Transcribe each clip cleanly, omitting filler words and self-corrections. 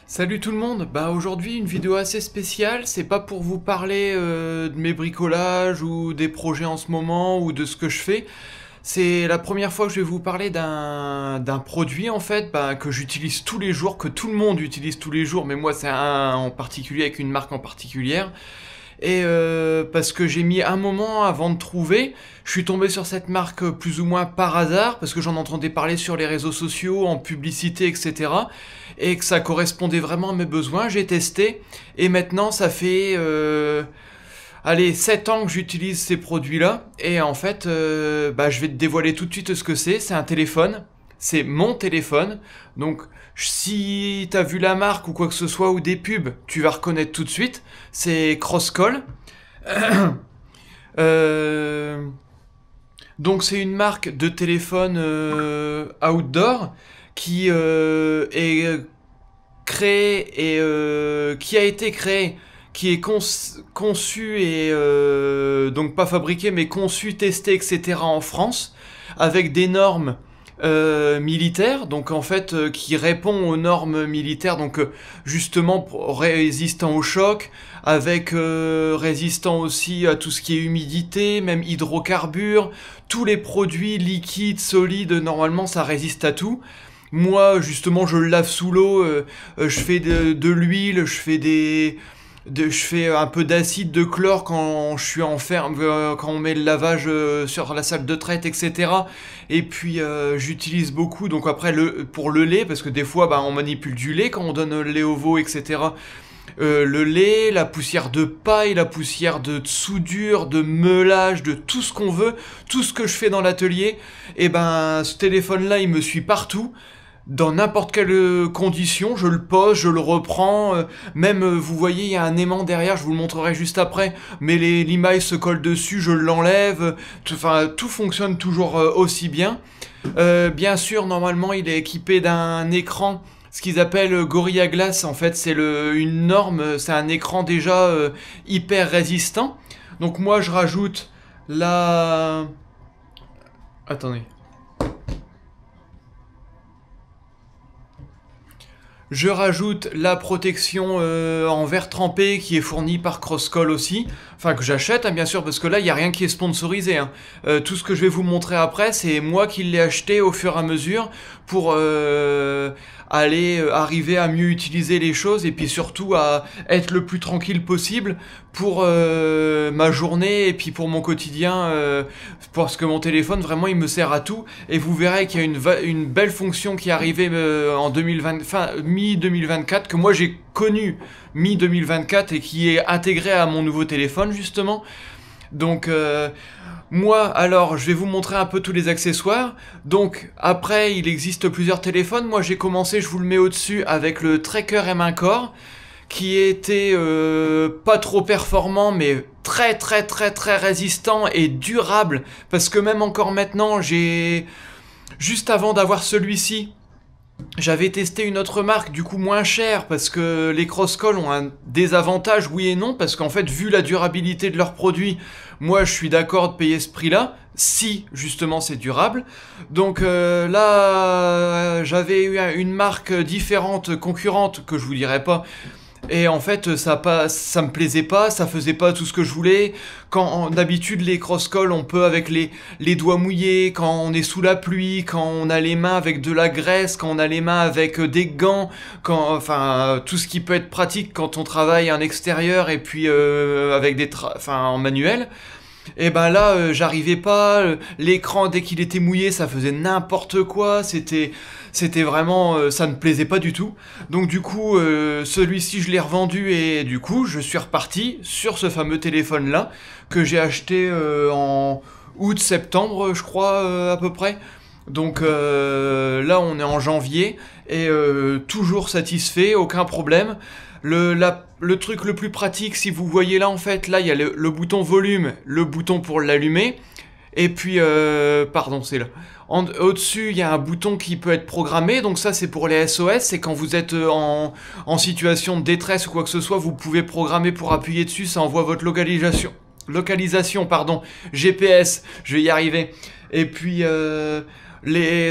Salut tout le monde, aujourd'hui une vidéo assez spéciale, c'est pas pour vous parler de mes bricolages ou des projets en ce moment ou de ce que je fais, c'est la première fois que je vais vous parler d'un produit en fait que j'utilise tous les jours, que tout le monde utilise tous les jours, mais moi c'est un en particulier avec une marque en particulière. Et parce que j'ai mis un moment avant de trouver, je suis tombé sur cette marque plus ou moins par hasard, parce que j'en entendais parler sur les réseaux sociaux, en publicité, etc. Et que ça correspondait vraiment à mes besoins, j'ai testé, et maintenant ça fait allez, 7 ans que j'utilise ces produits-là, et en fait, je vais te dévoiler tout de suite ce que c'est un téléphone, c'est mon téléphone, donc si t'as vu la marque ou quoi que ce soit, ou des pubs, tu vas reconnaître tout de suite, c'est Crosscall. Euh, donc c'est une marque de téléphone outdoor qui est créée et qui a été créée, qui est conçu et donc pas fabriqué mais conçu, testé, etc. en France avec des normes militaires, donc en fait qui répond aux normes militaires, donc justement résistant au choc, avec résistant aussi à tout ce qui est humidité, même hydrocarbures, tous les produits liquides, solides, normalement ça résiste à tout. Moi, justement, je le lave sous l'eau, je fais de l'huile, je fais un peu d'acide de chlore quand je suis en ferme, quand on met le lavage sur la salle de traite, etc. Et puis j'utilise beaucoup, donc après pour le lait, parce que des fois on manipule du lait quand on donne le lait au veau, etc. Le lait, la poussière de paille, la poussière de soudure, de meulage, de tout ce qu'on veut, tout ce que je fais dans l'atelier, et ce téléphone-là, il me suit partout. Dans n'importe quelle condition, je le pose, je le reprends, même vous voyez il y a un aimant derrière, je vous le montrerai juste après, mais l'image se colle dessus, je l'enlève, tout fonctionne toujours aussi bien. Bien sûr, normalement il est équipé d'un écran, ce qu'ils appellent Gorilla Glass, en fait c'est une norme, c'est un écran déjà hyper résistant. Donc moi je rajoute la... Attendez. Je rajoute la protection en verre trempé qui est fournie par Crosscall aussi, enfin que j'achète bien sûr, parce que là il n'y a rien qui est sponsorisé. Tout ce que je vais vous montrer après, c'est moi qui l'ai acheté au fur et à mesure pour arriver à mieux utiliser les choses et puis surtout à être le plus tranquille possible pour ma journée et puis pour mon quotidien, parce que mon téléphone vraiment il me sert à tout, et vous verrez qu'il y a une belle fonction qui est arrivée en 2020, mi-2024, que moi j'ai connu mi-2024 et qui est intégrée à mon nouveau téléphone justement. Donc moi, alors, je vais vous montrer un peu tous les accessoires. Donc, après, il existe plusieurs téléphones. Moi, j'ai commencé, je vous le mets au-dessus, avec le Tracker M1 Core, qui était pas trop performant, mais très très très très résistant et durable. Parce que même encore maintenant, juste avant d'avoir celui-ci, j'avais testé une autre marque, du coup moins chère, parce que les Crosscall ont un désavantage, oui et non, parce qu'en fait, vu la durabilité de leurs produits, moi je suis d'accord de payer ce prix-là, si justement c'est durable. Donc là, j'avais eu une marque différente, concurrente, que je vous dirai pas, et en fait, ça me plaisait pas, ça faisait pas tout ce que je voulais. Quand d'habitude les Crosscall, on peut avec les doigts mouillés, quand on est sous la pluie, quand on a les mains avec de la graisse, quand on a les mains avec des gants, tout ce qui peut être pratique quand on travaille en extérieur et puis avec en manuel. Et là, j'arrivais pas. L'écran, dès qu'il était mouillé, ça faisait n'importe quoi. C'était vraiment, ça ne plaisait pas du tout. Donc du coup, celui-ci, je l'ai revendu et du coup, je suis reparti sur ce fameux téléphone-là que j'ai acheté en août-septembre, je crois, à peu près. Donc là, on est en janvier et toujours satisfait, aucun problème. Le truc le plus pratique, si vous voyez là, en fait, là, il y a le bouton volume, le bouton pour l'allumer, et puis, pardon, c'est là. Au-dessus, il y a un bouton qui peut être programmé, donc ça, c'est pour les SOS, c'est quand vous êtes en situation de détresse ou quoi que ce soit, vous pouvez programmer pour appuyer dessus, ça envoie votre localisation, pardon, GPS, je vais y arriver. Et puis,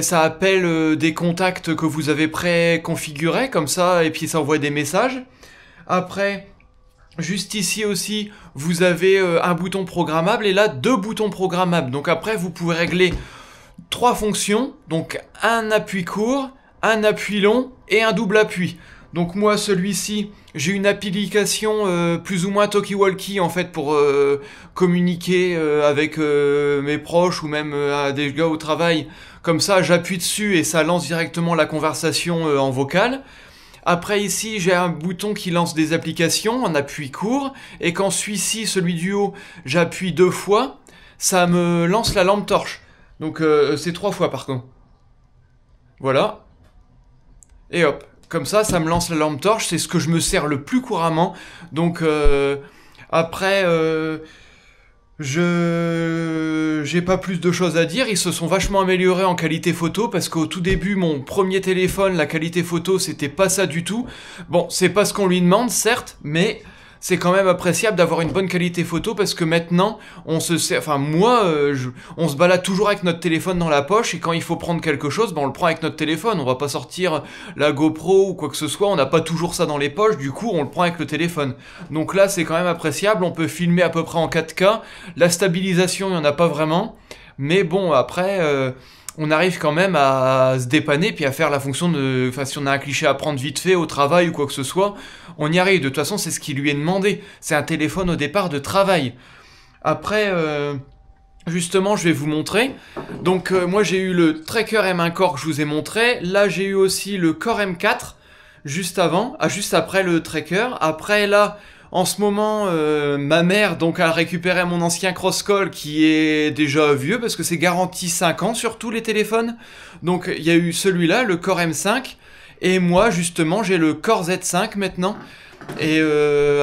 ça appelle des contacts que vous avez préconfigurés, comme ça, et puis ça envoie des messages. Après, juste ici aussi, vous avez un bouton programmable, et là, 2 boutons programmables. Donc après, vous pouvez régler 3 fonctions, donc un appui court, un appui long, et un double appui. Donc moi, celui-ci, j'ai une application plus ou moins talkie-walkie en fait pour communiquer avec mes proches ou même des gars au travail. Comme ça, j'appuie dessus et ça lance directement la conversation en vocal. Après ici, j'ai un bouton qui lance des applications en appui court. Et quand celui du haut, j'appuie 2 fois, ça me lance la lampe torche. Donc c'est 3 fois par contre. Voilà. Et hop. Comme ça me lance la lampe torche, c'est ce que je me sers le plus couramment. Donc après, j'ai pas plus de choses à dire. Ils se sont vachement améliorés en qualité photo parce qu'au tout début, mon premier téléphone, la qualité photo, c'était pas ça du tout. Bon, c'est pas ce qu'on lui demande, certes, mais c'est quand même appréciable d'avoir une bonne qualité photo parce que maintenant, on se balade toujours avec notre téléphone dans la poche et quand il faut prendre quelque chose, on le prend avec notre téléphone. On va pas sortir la GoPro ou quoi que ce soit, on n'a pas toujours ça dans les poches, du coup, on le prend avec le téléphone. Donc là, c'est quand même appréciable, on peut filmer à peu près en 4K. La stabilisation, il n'y en a pas vraiment. Mais bon, après, on arrive quand même à se dépanner puis à faire la fonction de... Enfin, si on a un cliché à prendre vite fait au travail ou quoi que ce soit, on y arrive. De toute façon, c'est ce qui lui est demandé. C'est un téléphone au départ de travail. Après, justement, je vais vous montrer. Donc, moi, j'ai eu le Tracker M1 Core que je vous ai montré. Là, j'ai eu aussi le Core M4 juste après le Tracker. Après, là... En ce moment, ma mère donc a récupéré mon ancien Crosscall qui est déjà vieux parce que c'est garanti 5 ans sur tous les téléphones. Donc il y a eu celui-là, le Core M5, et moi justement j'ai le Core Z5 maintenant. Et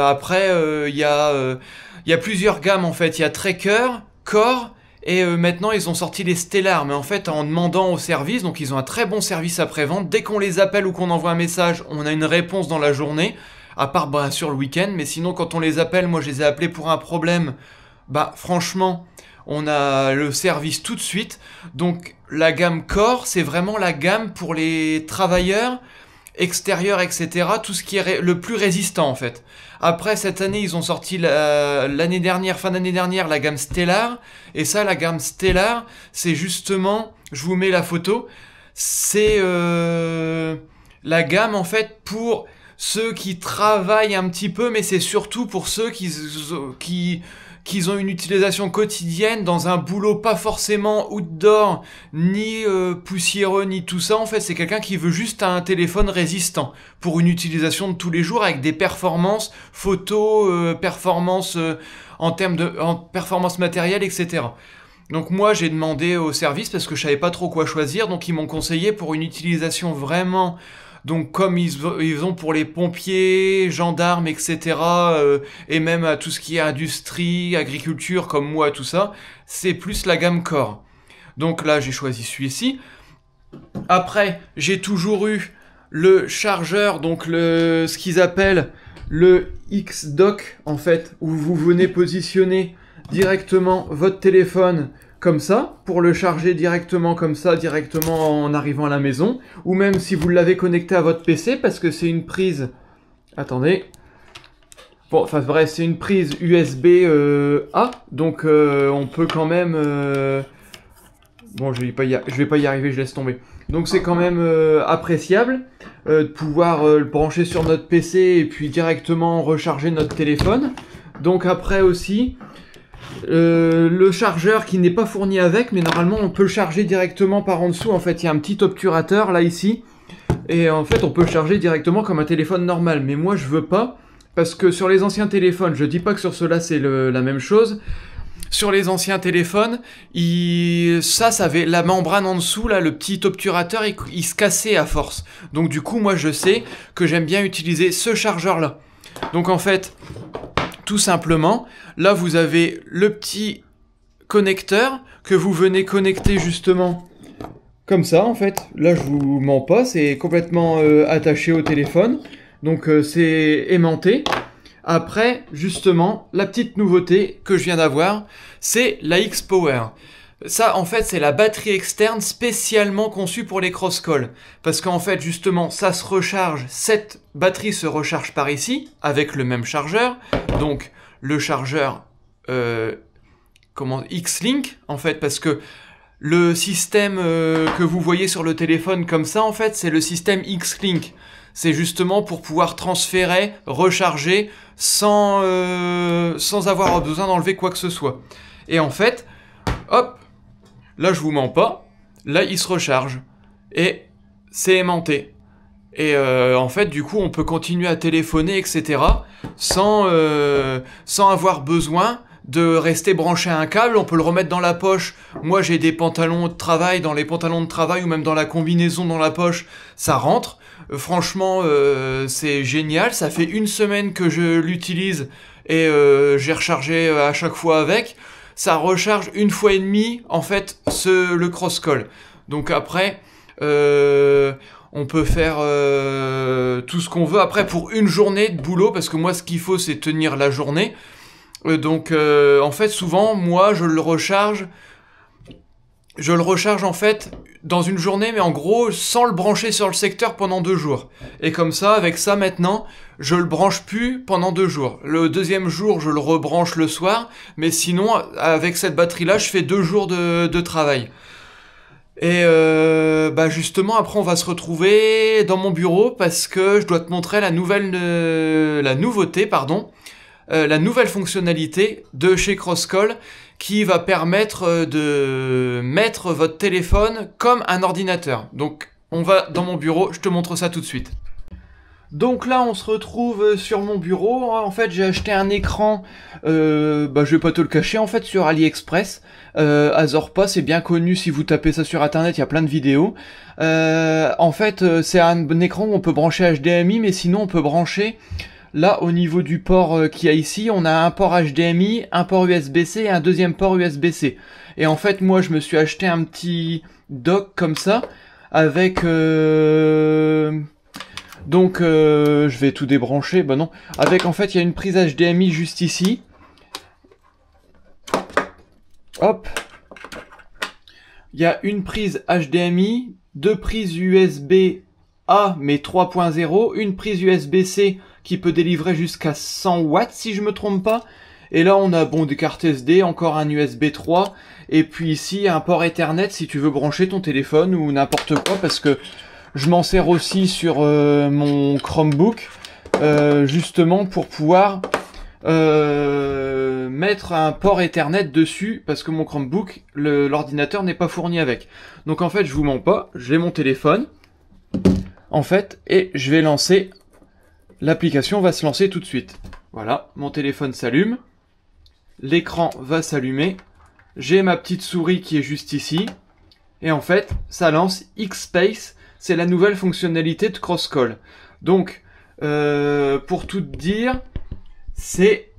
après il y a plusieurs gammes en fait. Il y a Tracker, Core, et maintenant ils ont sorti les Stellar. Mais en fait en demandant au service, donc ils ont un très bon service après-vente. Dès qu'on les appelle ou qu'on envoie un message, on a une réponse dans la journée. À part sur le week-end, mais sinon quand on les appelle, moi je les ai appelés pour un problème, franchement, on a le service tout de suite. Donc la gamme Core, c'est vraiment la gamme pour les travailleurs, extérieurs, etc. Tout ce qui est le plus résistant en fait. Après cette année, ils ont sorti fin d'année dernière, la gamme Stellar. Et ça, la gamme Stellar, c'est justement, je vous mets la photo, c'est la gamme en fait pour... ceux qui travaillent un petit peu, mais c'est surtout pour ceux qui ont une utilisation quotidienne dans un boulot pas forcément outdoor, ni poussiéreux, ni tout ça. En fait, c'est quelqu'un qui veut juste un téléphone résistant pour une utilisation de tous les jours avec des performances photo, performances en performance matérielle, etc. Donc moi, j'ai demandé au service parce que je savais pas trop quoi choisir, donc ils m'ont conseillé pour une utilisation vraiment... Donc comme ils ont pour les pompiers, gendarmes, etc. Et même à tout ce qui est industrie, agriculture, comme moi, tout ça, c'est plus la gamme Core. Donc là, j'ai choisi celui-ci. Après, j'ai toujours eu le chargeur, donc ce qu'ils appellent le X-Dock, en fait, où vous venez positionner directement votre téléphone comme ça, pour le charger directement comme ça, directement en arrivant à la maison, ou même si vous l'avez connecté à votre PC, parce que c'est une prise... Attendez. Bon, enfin bref, c'est une prise USB A, donc on peut quand même... Bon, je vais pas y arriver, je laisse tomber. Donc c'est quand même appréciable de pouvoir le brancher sur notre PC et puis directement recharger notre téléphone. Donc après aussi... le chargeur qui n'est pas fourni avec, mais normalement on peut le charger directement par en dessous. En fait, il y a un petit obturateur là ici, et en fait on peut le charger directement comme un téléphone normal. Mais moi je veux pas, parce que sur les anciens téléphones, je dis pas que sur ceux-là c'est la même chose. Sur les anciens téléphones, ça avait la membrane en dessous, là, le petit obturateur, il se cassait à force. Donc du coup, moi je sais que j'aime bien utiliser ce chargeur-là. Donc en fait, tout simplement, là vous avez le petit connecteur que vous venez connecter justement comme ça en fait. Là je vous mens pas, c'est complètement attaché au téléphone. Donc c'est aimanté. Après, justement, la petite nouveauté que je viens d'avoir, c'est la X-Power. Ça, en fait, c'est la batterie externe spécialement conçue pour les cross-calls. Parce qu'en fait, justement, ça se recharge, cette batterie se recharge par ici, avec le même chargeur. Donc, le chargeur, X-Link, en fait, parce que le système que vous voyez sur le téléphone comme ça, en fait, c'est le système X-Link. C'est justement pour pouvoir transférer, recharger, sans avoir besoin d'enlever quoi que ce soit. Et en fait, hop, là je vous mens pas, là il se recharge. Et c'est aimanté. Et en fait, du coup, on peut continuer à téléphoner, etc. sans avoir besoin de rester branché à un câble. On peut le remettre dans la poche. Moi, j'ai des pantalons de travail, dans les pantalons de travail ou même dans la combinaison dans la poche, ça rentre. Franchement, c'est génial. Ça fait 1 semaine que je l'utilise et j'ai rechargé à chaque fois avec. Ça recharge 1 fois et demie, en fait, le cross-call. Donc après, on peut faire tout ce qu'on veut. Après, pour une journée de boulot, parce que moi, ce qu'il faut, c'est tenir la journée. Donc, en fait, souvent, moi, je le recharge en fait dans une journée, mais en gros sans le brancher sur le secteur pendant 2 jours. Et comme ça, avec ça maintenant, je le branche plus pendant 2 jours. Le deuxième jour, je le rebranche le soir, mais sinon, avec cette batterie-là, je fais 2 jours de travail. Et justement, après, on va se retrouver dans mon bureau parce que je dois te montrer la nouvelle fonctionnalité de chez Crosscall qui va permettre de mettre votre téléphone comme un ordinateur. Donc, on va dans mon bureau, je te montre ça tout de suite. Donc là, on se retrouve sur mon bureau. En fait, j'ai acheté un écran, je vais pas te le cacher, en fait, sur AliExpress. Azorpa, c'est bien connu, si vous tapez ça sur internet, il y a plein de vidéos. En fait, c'est un écran où on peut brancher HDMI, mais sinon on peut brancher... Là, au niveau du port qu'il y a ici, on a un port HDMI, un port USB-C et un deuxième port USB-C. Et en fait, moi, je me suis acheté un petit dock comme ça, avec... je vais tout débrancher, bah non. Avec, en fait, il y a une prise HDMI juste ici. Hop. Il y a une prise HDMI, 2 prises USB-A, mais 3.0, une prise USB-C qui peut délivrer jusqu'à 100 watts si je me trompe pas. Et là on a des cartes SD, encore un USB 3, et puis ici un port Ethernet si tu veux brancher ton téléphone ou n'importe quoi, parce que je m'en sers aussi sur mon Chromebook, justement pour pouvoir mettre un port Ethernet dessus, parce que mon Chromebook, l'ordinateur n'est pas fourni avec. Donc en fait je vous mens pas, j'ai mon téléphone, en fait, et je vais lancer... L'application va se lancer tout de suite. Voilà, mon téléphone s'allume. L'écran va s'allumer. J'ai ma petite souris qui est juste ici. Et en fait, ça lance X-Space. C'est la nouvelle fonctionnalité de Crosscall. Donc, pour tout te dire, c'est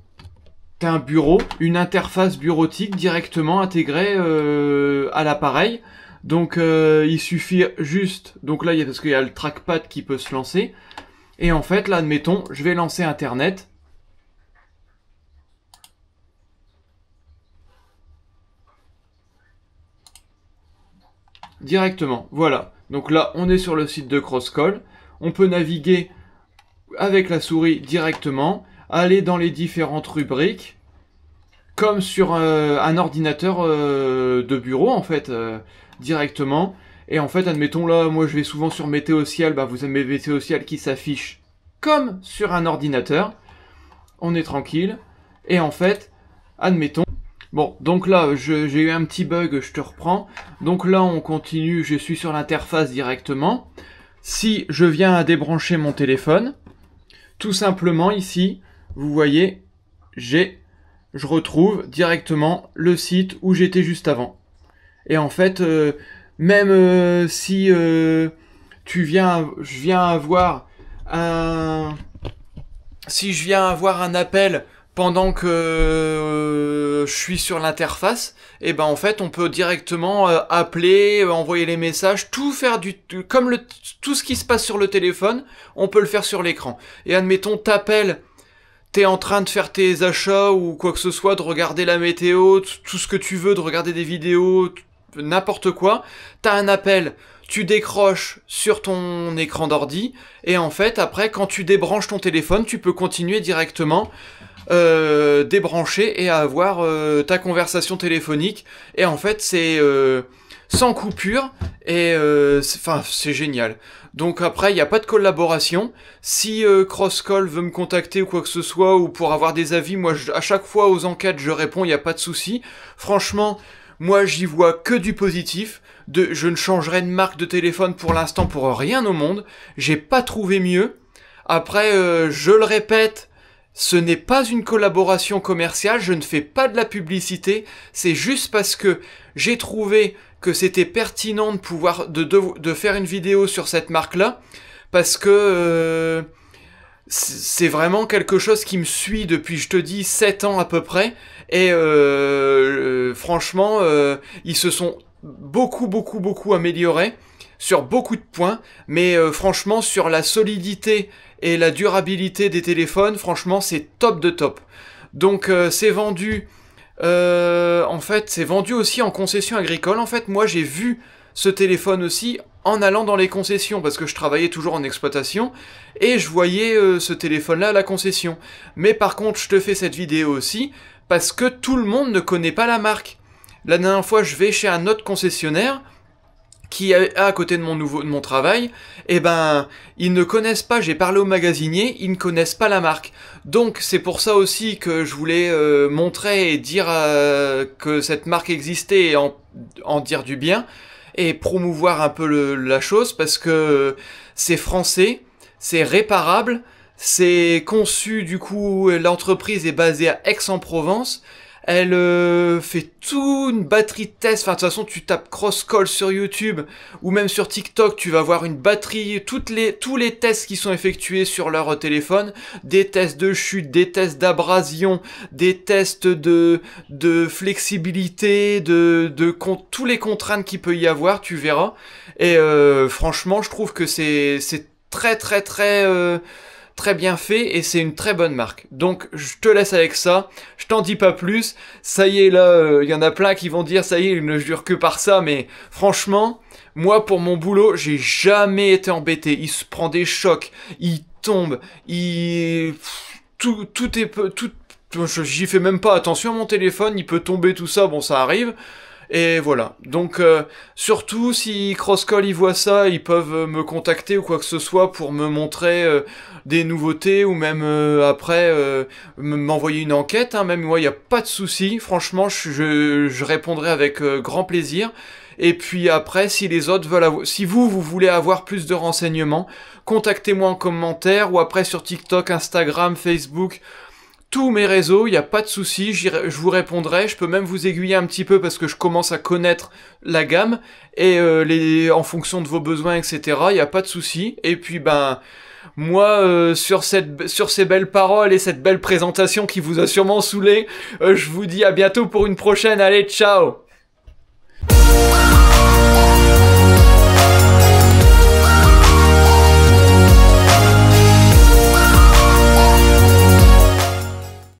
un bureau, une interface bureautique directement intégrée à l'appareil. Donc, il suffit juste... Donc là, parce qu'il y a le trackpad qui peut se lancer. Et en fait, là, admettons, je vais lancer Internet. Directement, voilà. Donc là, on est sur le site de Crosscall. On peut naviguer avec la souris directement, aller dans les différentes rubriques, comme sur un ordinateur de bureau, en fait, directement. Et en fait, admettons là, moi je vais souvent sur Météo Ciel, vous avez Météo Ciel qui s'affiche comme sur un ordinateur. On est tranquille. Et en fait, admettons... Bon, donc là, j'ai eu un petit bug, je te reprends. Donc là, on continue, je suis sur l'interface directement. Si je viens à débrancher mon téléphone, tout simplement ici, vous voyez, je retrouve directement le site où j'étais juste avant. Et en fait... même si je viens avoir un appel pendant que je suis sur l'interface, et en fait on peut directement appeler, envoyer les messages, tout faire tout ce qui se passe sur le téléphone, on peut le faire sur l'écran. Et admettons t'appelles t'es en train de faire tes achats ou quoi que ce soit, de regarder la météo, tout ce que tu veux, de regarder des vidéos, n'importe quoi, t'as un appel, tu décroches sur ton écran d'ordi, et en fait, après, quand tu débranches ton téléphone, tu peux continuer directement, débrancher et avoir ta conversation téléphonique, et en fait, c'est sans coupure, et c'est génial. Donc après, il n'y a pas de collaboration. Si Crosscall veut me contacter ou quoi que ce soit, ou pour avoir des avis, moi, à chaque fois aux enquêtes, je réponds, il n'y a pas de souci. Franchement, moi, j'y vois que du positif. Je ne changerai de marque de téléphone pour l'instant pour rien au monde. J'ai pas trouvé mieux. Après, je le répète, ce n'est pas une collaboration commerciale, je ne fais pas de la publicité. C'est juste parce que j'ai trouvé que c'était pertinent de pouvoir de faire une vidéo sur cette marque-là, parce que c'est vraiment quelque chose qui me suit depuis, je te dis, 7 ans à peu près, et franchement, ils se sont beaucoup améliorés sur beaucoup de points, mais franchement, sur la solidité et la durabilité des téléphones, franchement, c'est top de top. Donc, c'est vendu... en fait, c'est vendu aussi en concession agricole. En fait, moi, j'ai vu ce téléphone aussi en allant dans les concessions, parce que je travaillais toujours en exploitation, et je voyais ce téléphone-là à la concession. Mais par contre, je te fais cette vidéo aussi, parce que tout le monde ne connaît pas la marque. La dernière fois, je vais chez un autre concessionnaire, qui est à côté de mon travail, et ben, ils ne connaissent pas, j'ai parlé au magasinier, ils ne connaissent pas la marque. Donc, c'est pour ça aussi que je voulais montrer et dire que cette marque existait et en dire du bien, et promouvoir un peu la chose, parce que c'est français, c'est réparable, c'est conçu, du coup, l'entreprise est basée à Aix-en-Provence. Elle fait toute une batterie de tests. Enfin, de toute façon, tu tapes Crosscall sur YouTube ou même sur TikTok, tu vas voir une batterie, tous les tests qui sont effectués sur leur téléphone, des tests de chute, des tests d'abrasion, des tests de flexibilité, tous les contraintes qu'il peut y avoir, tu verras. Et franchement, je trouve que c'est très bien fait, et c'est une très bonne marque. Donc je te laisse avec ça, je t'en dis pas plus. Ça y est, là, y en a plein qui vont dire ça y est, il ne jure que par ça, mais franchement, moi pour mon boulot, j'ai jamais été embêté. Il se prend des chocs, il tombe, j'y fais même pas attention à mon téléphone, il peut tomber, tout ça, bon, ça arrive. Et voilà. Donc, surtout, si Crosscall y voit ça, ils peuvent me contacter ou quoi que ce soit pour me montrer des nouveautés, ou même après m'envoyer une enquête. Hein. Même moi, il n'y a pas de souci. Franchement, je répondrai avec grand plaisir. Et puis après, si les autres veulent si vous voulez avoir plus de renseignements, contactez-moi en commentaire, ou après sur TikTok, Instagram, Facebook... Tous mes réseaux, il n'y a pas de souci, je vous répondrai, je peux même vous aiguiller un petit peu parce que je commence à connaître la gamme, et en fonction de vos besoins, etc., il n'y a pas de souci. Et puis ben, moi, sur ces belles paroles et cette belle présentation qui vous a sûrement saoulé, je vous dis à bientôt pour une prochaine, allez, ciao!